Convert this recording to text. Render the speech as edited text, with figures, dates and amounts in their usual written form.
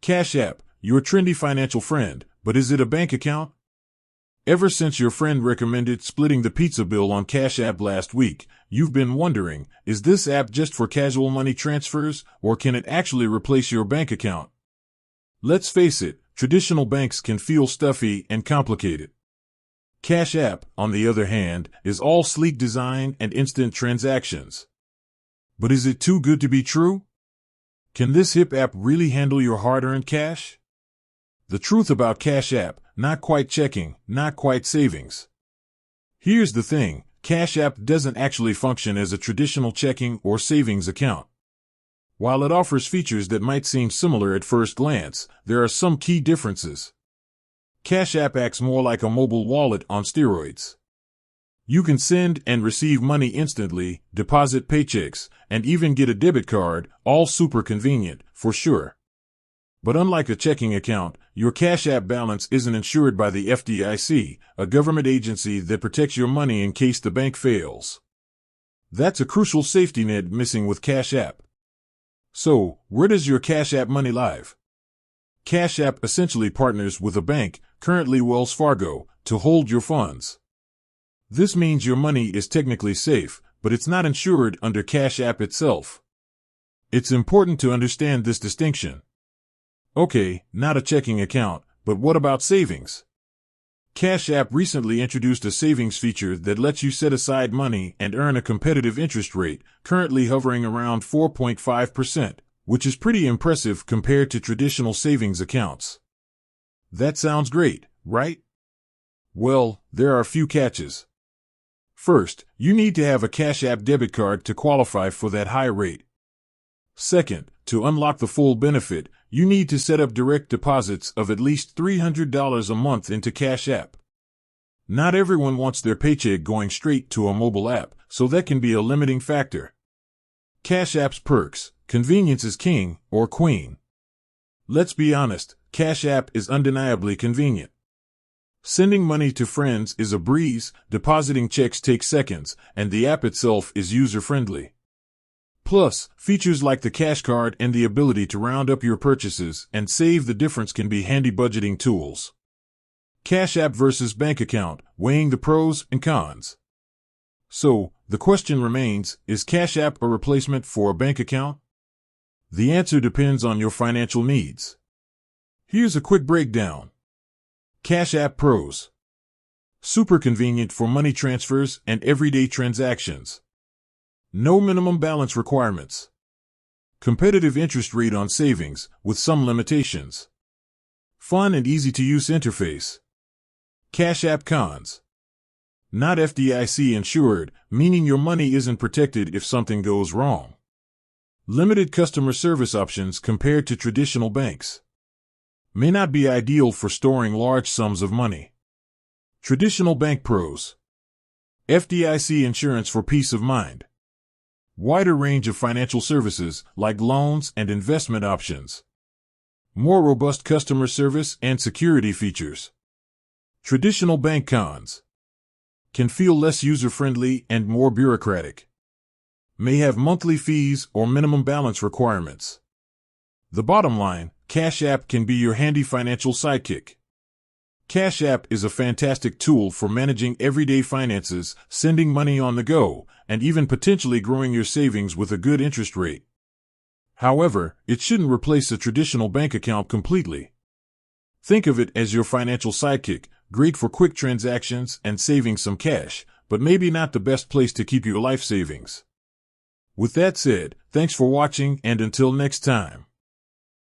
Cash App, your trendy financial friend, but is it a bank account? Ever since your friend recommended splitting the pizza bill on Cash App last week, you've been wondering, is this app just for casual money transfers, or can it actually replace your bank account? Let's face it, traditional banks can feel stuffy and complicated. Cash App, on the other hand, is all sleek design and instant transactions. But is it too good to be true? Can this hip app really handle your hard-earned cash? The truth about Cash App, not quite checking, not quite savings. Here's the thing, Cash App doesn't actually function as a traditional checking or savings account. While it offers features that might seem similar at first glance, there are some key differences. Cash App acts more like a mobile wallet on steroids. You can send and receive money instantly, deposit paychecks, and even get a debit card, all super convenient, for sure. But unlike a checking account, your Cash App balance isn't insured by the FDIC, a government agency that protects your money in case the bank fails. That's a crucial safety net missing with Cash App. So, where does your Cash App money live? Cash App essentially partners with a bank, currently Wells Fargo, to hold your funds. This means your money is technically safe, but it's not insured under Cash App itself. It's important to understand this distinction. Okay, not a checking account, but what about savings? Cash App recently introduced a savings feature that lets you set aside money and earn a competitive interest rate, currently hovering around 4.5%, which is pretty impressive compared to traditional savings accounts. That sounds great, right? Well, there are a few catches. First, you need to have a Cash App debit card to qualify for that high rate. Second, to unlock the full benefit, you need to set up direct deposits of at least $300 a month into Cash App. Not everyone wants their paycheck going straight to a mobile app, so that can be a limiting factor. Cash App's perks: convenience is king or queen. Let's be honest, Cash App is undeniably convenient. Sending money to friends is a breeze, depositing checks takes seconds, and the app itself is user-friendly. Plus, features like the cash card and the ability to round up your purchases and save the difference can be handy budgeting tools. Cash App versus bank account, weighing the pros and cons. So, the question remains, is Cash App a replacement for a bank account? The answer depends on your financial needs. Here's a quick breakdown. Cash App pros. Super convenient for money transfers and everyday transactions. No minimum balance requirements. Competitive interest rate on savings, with some limitations. Fun and easy-to-use interface. Cash App cons. Not FDIC insured, meaning your money isn't protected if something goes wrong. Limited customer service options compared to traditional banks. May not be ideal for storing large sums of money. Traditional bank pros. FDIC insurance for peace of mind. Wider range of financial services, like loans and investment options. More robust customer service and security features. Traditional bank cons. Can feel less user-friendly and more bureaucratic. May have monthly fees or minimum balance requirements. The bottom line, Cash App can be your handy financial sidekick. Cash App is a fantastic tool for managing everyday finances, sending money on the go, and even potentially growing your savings with a good interest rate. However, it shouldn't replace a traditional bank account completely. Think of it as your financial sidekick, great for quick transactions and saving some cash, but maybe not the best place to keep your life savings. With that said, thanks for watching and until next time.